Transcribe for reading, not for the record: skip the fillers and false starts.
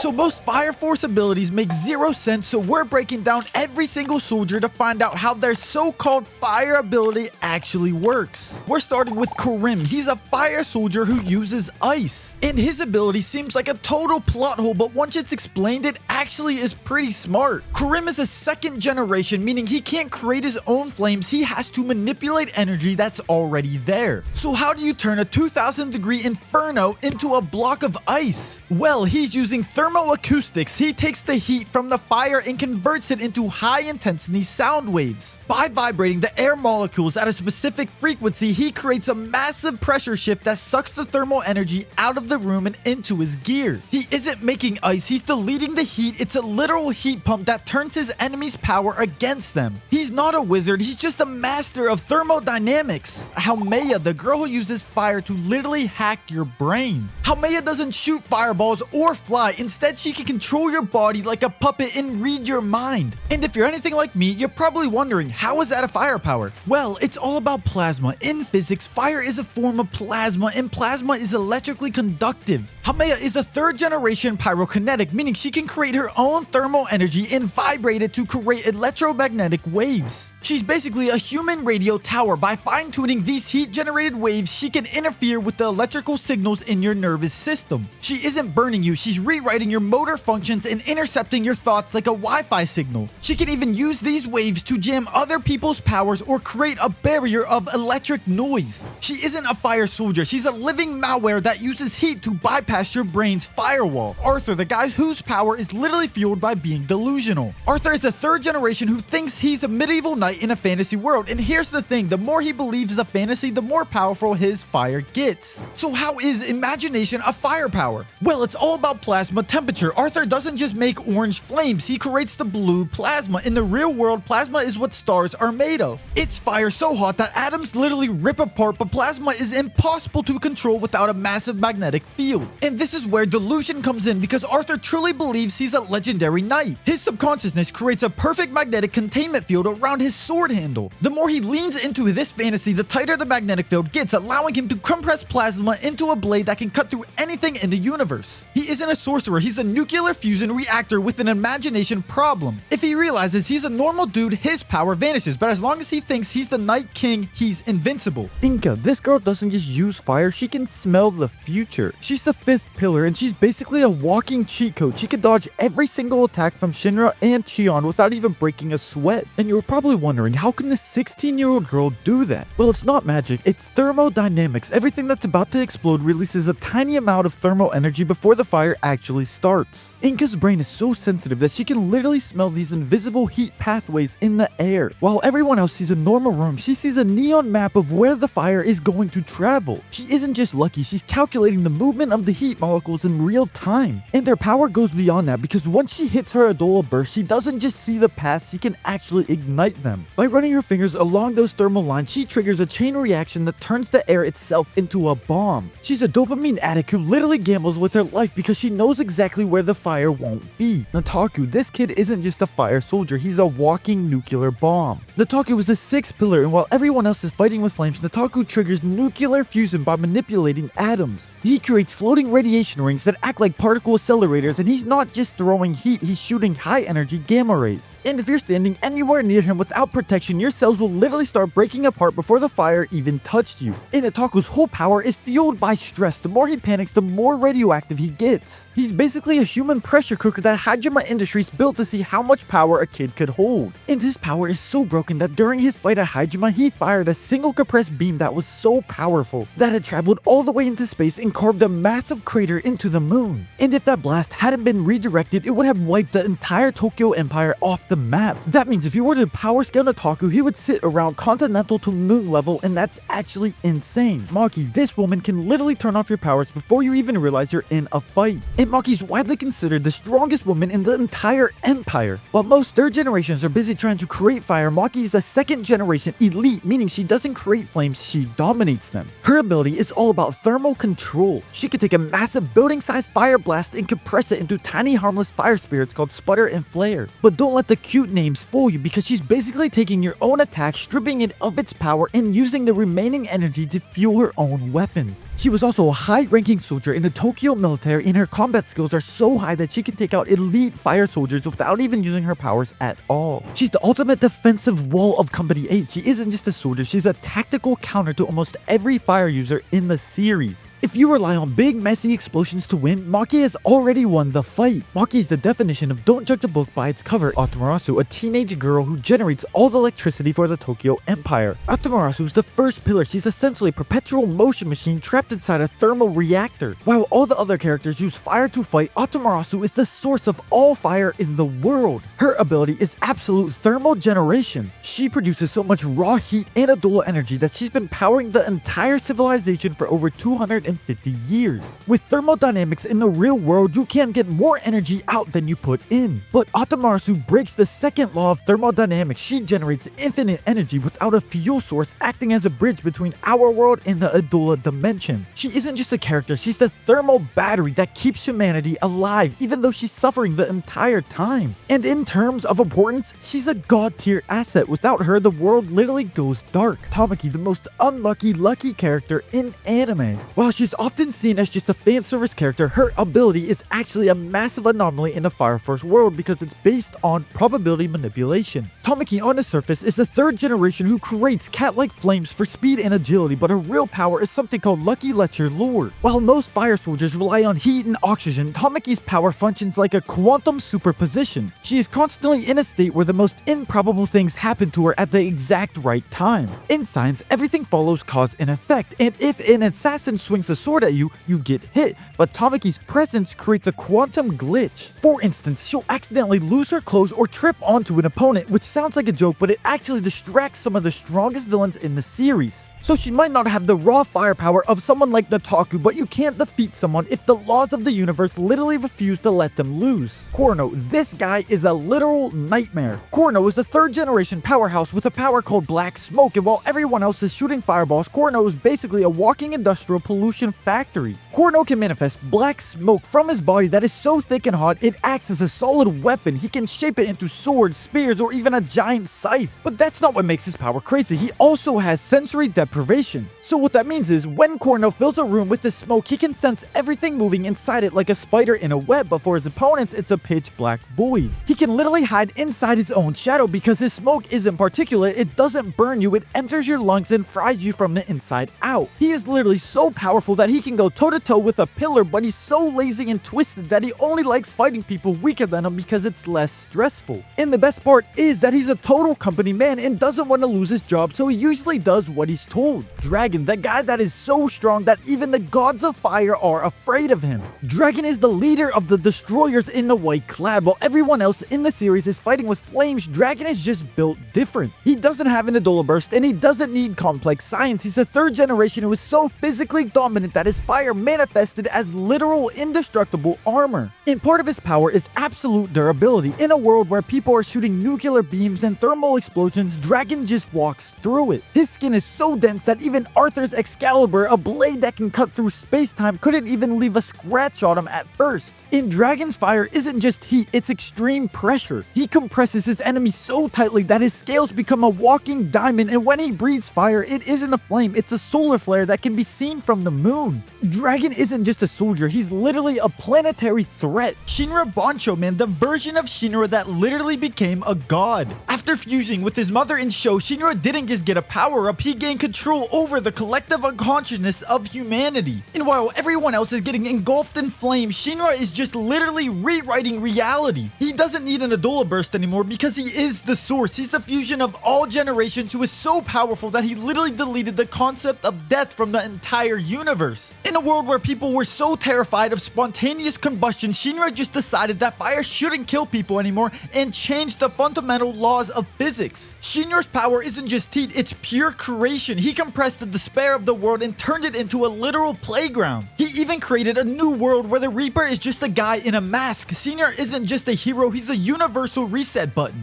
So most Fire Force abilities make zero sense, so we're breaking down every single soldier to find out how their so-called fire ability actually works. We're starting with Kerim. He's a fire soldier who uses ice, and his ability seems like a total plot hole, but once it's explained, it actually is pretty smart. Kerim is a second generation, meaning he can't create his own flames, he has to manipulate energy that's already there. So how do you turn a 2000 degree inferno into a block of ice? Well, he's using thermoacoustics. He takes the heat from the fire and converts it into high intensity sound waves. By vibrating the air molecules at a specific frequency, he creates a massive pressure shift that sucks the thermal energy out of the room and into his gear. He isn't making ice, he's deleting the heat. It's a literal heat pump that turns his enemy's power against them. He's not a wizard, he's just a master of thermodynamics. Haumea, the girl who uses fire to literally hack your brain. Haumea doesn't shoot fireballs or fly, instead she can control your body like a puppet and read your mind. And if you're anything like me, you're probably wondering, how is that a firepower? Well, it's all about plasma. In physics, fire is a form of plasma, and plasma is electrically conductive. Haumea is a third generation pyrokinetic, meaning she can create her own thermal energy and vibrate it to create electromagnetic waves. She's basically a human radio tower. By fine-tuning these heat-generated waves, she can interfere with the electrical signals in your nervous system. She isn't burning you, she's rewriting your motor functions and intercepting your thoughts like a Wi-Fi signal. She can even use these waves to jam other people's powers or create a barrier of electric noise. She isn't a fire soldier, she's a living malware that uses heat to bypass your brain's firewall. Arthur, the guy whose power is literally fueled by being delusional. Arthur is a third generation who thinks he's a medieval knight in a fantasy world, and here's the thing, the more he believes the fantasy, the more powerful his fire gets. So how is imagination a firepower? Well, it's all about plasma temperature. Arthur doesn't just make orange flames, he creates the blue plasma. In the real world, plasma is what stars are made of. It's fire so hot that atoms literally rip apart, but plasma is impossible to control without a massive magnetic field. And this is where delusion comes in, because Arthur truly believes he's a legendary knight. His subconsciousness creates a perfect magnetic containment field around his sword handle. The more he leans into this fantasy, the tighter the magnetic field gets, allowing him to compress plasma into a blade that can cut through anything in the universe. He isn't a sorcerer, he's a nuclear fusion reactor with an imagination problem. If he realizes he's a normal dude, his power vanishes, but as long as he thinks he's the Night King, he's invincible. Inka, this girl doesn't just use fire, she can smell the future. She's the fifth pillar, and she's basically a walking cheat code. She can dodge every single attack from Shinra and Cheon without even breaking a sweat. And you were probably wondering, how can this 16-year-old girl do that? Well, it's not magic, it's thermodynamics. Everything that's about to explode releases a tiny amount of thermal energy before the fire actually starts. Inka's brain is so sensitive that she can literally smell these invisible heat pathways in the air. While everyone else sees a normal room, she sees a neon map of where the fire is going to travel. She isn't just lucky, she's calculating the movement of the heat molecules in real time. And their power goes beyond that, because once she hits her Adola burst, she doesn't just see the paths, she can actually ignite them. By running her fingers along those thermal lines, she triggers a chain reaction that turns the air itself into a bomb. She's a dopamine addict who literally gambles with her life because she knows exactly where the fire won't be. Nataku, this kid isn't just a fire soldier, he's a walking nuclear bomb. Nataku is the sixth pillar, and while everyone else is fighting with flames, Nataku triggers nuclear fusion by manipulating atoms. He creates floating radiation rings that act like particle accelerators, and he's not just throwing heat, he's shooting high energy gamma rays. And if you're standing anywhere near him without protection, your cells will literally start breaking apart before the fire even touched you. And Nataku's whole power is fueled by stress. The more he panics, the more radioactive he gets. He's basically a human pressure cooker that Hajime Industries built to see how much power a kid could hold. And his power is so broken that during his fight at Hajime, he fired a single compressed beam that was so powerful that it traveled all the way into space and carved a massive crater into the moon. And if that blast hadn't been redirected, it would have wiped the entire Tokyo Empire off the map. That means if you were to power scale Nataku, he would sit around continental to moon level, and that's actually insane. Maki, this woman can literally turn off your powers before you even realize you're in a fight. And Maki's widely considered the strongest woman in the entire empire. While most third generations are busy trying to create fire, Maki is a second generation elite, meaning she doesn't create flames, she dominates them. Her ability is all about thermal control. She can take a massive building-sized fire blast and compress it into tiny harmless fire spirits called Sputter and Flare. But don't let the cute names fool you, because she's basically taking your own attack, stripping it of its power, and using the remaining energy to fuel her own weapons. She was also a high-ranking soldier in the Tokyo Tokyo military, and her combat skills are so high that she can take out elite fire soldiers without even using her powers at all. She's the ultimate defensive wall of Company 8. She isn't just a soldier, she's a tactical counter to almost every fire user in the series. If you rely on big, messy explosions to win, Maki has already won the fight. Maki is the definition of don't judge a book by its cover. Atamarasu, a teenage girl who generates all the electricity for the Tokyo Empire. Atamarasu is the first pillar. She's essentially a perpetual motion machine trapped inside a thermal reactor. While all the other characters use fire to fight, Atamarasu is the source of all fire in the world. Her ability is absolute thermal generation. She produces so much raw heat and Adola energy that she's been powering the entire civilization for over 250 years. With thermodynamics in the real world, you can get more energy out than you put in. But Atamarasu breaks the second law of thermodynamics. She generates infinite energy without a fuel source, acting as a bridge between our world and the Adola dimension. She isn't just a character, she's the thermal battery that keeps humanity alive, even though she's suffering the entire time. And in terms of importance, she's a god tier asset. Without her, the world literally goes dark. Tamaki, the most unlucky lucky character in anime. While she's often seen as just a fan service character, her ability is actually a massive anomaly in the Fire Force world because it's based on probability manipulation. Tamaki on the surface is the third generation who creates cat-like flames for speed and agility, but her real power is something called Lucky Lecher lore. While most fire soldiers rely on heat and oxygen, Tamaki's power functions like a quantum superposition. She is constantly in a state where the most improbable things happen to her at the exact right time. In science, everything follows cause and effect, and if an assassin swings a sword at you, you get hit, but Tamaki's presence creates a quantum glitch. For instance, she'll accidentally lose her clothes or trip onto an opponent, which sounds like a joke, but it actually distracts some of the strongest villains in the series. So she might not have the raw firepower of someone like Nataku, but you can't defeat someone if the laws of the universe literally refuse to let them lose. Korono, this guy is a literal nightmare. Korono is the third generation powerhouse with a power called Black Smoke, and while everyone else is shooting fireballs, Korono is basically a walking industrial pollution factory. Korono can manifest black smoke from his body that is so thick and hot it acts as a solid weapon. He can shape it into swords, spears, or even a giant scythe. But that's not what makes his power crazy. He also has sensory deprivation. So what that means is when Korono fills a room with this smoke, he can sense everything moving inside it like a spider in a web, but for his opponents, it's a pitch black void. He can literally hide inside his own shadow because his smoke isn't particulate, it doesn't burn you, it enters your lungs and fries you from the inside out. He is literally so powerful that he can go toe-to-toe with a pillar, but he's so lazy and twisted that he only likes fighting people weaker than him because it's less stressful. And the best part is that he's a total company man and doesn't want to lose his job, so he usually does what he's told. Dragon, the guy that is so strong that even the gods of fire are afraid of him. Dragon is the leader of the destroyers in the White Clad. While everyone else in the series is fighting with flames, Dragon is just built different. He doesn't have an Adola burst and he doesn't need complex science. He's a third generation who is so physically dominant that his fire manifested as literal indestructible armor. And part of his power is absolute durability. In a world where people are shooting nuclear beams and thermal explosions, Dragon just walks through it. His skin is so dense that even Arthur's Excalibur, a blade that can cut through space-time, couldn't even leave a scratch on him at first. And Dragon's fire isn't just heat, it's extreme pressure. He compresses his enemy so tightly that his scales become a walking diamond, and when he breathes fire, it isn't a flame, it's a solar flare that can be seen from the moon. Dragon isn't just a soldier, he's literally a planetary threat. Shinra Bancho, man, the version of Shinra that literally became a god. After fusing with his mother in Sho, Shinra didn't just get a power-up, he gained control over the collective unconsciousness of humanity. And while everyone else is getting engulfed in flames, Shinra is just literally rewriting reality. He doesn't need an Adola burst anymore because he is the source. He's the fusion of all generations who is so powerful that he literally deleted the concept of death from the entire universe. In a world where people were so terrified of spontaneous combustion, Shinra just decided that fire shouldn't kill people anymore and changed the fundamental laws of physics. Shinra's power isn't just heat, it's pure creation. He compressed the despair of the world and turned it into a literal playground. He even created a new world where the Reaper is just a guy in a mask. Senior isn't just a hero, he's a universal reset button.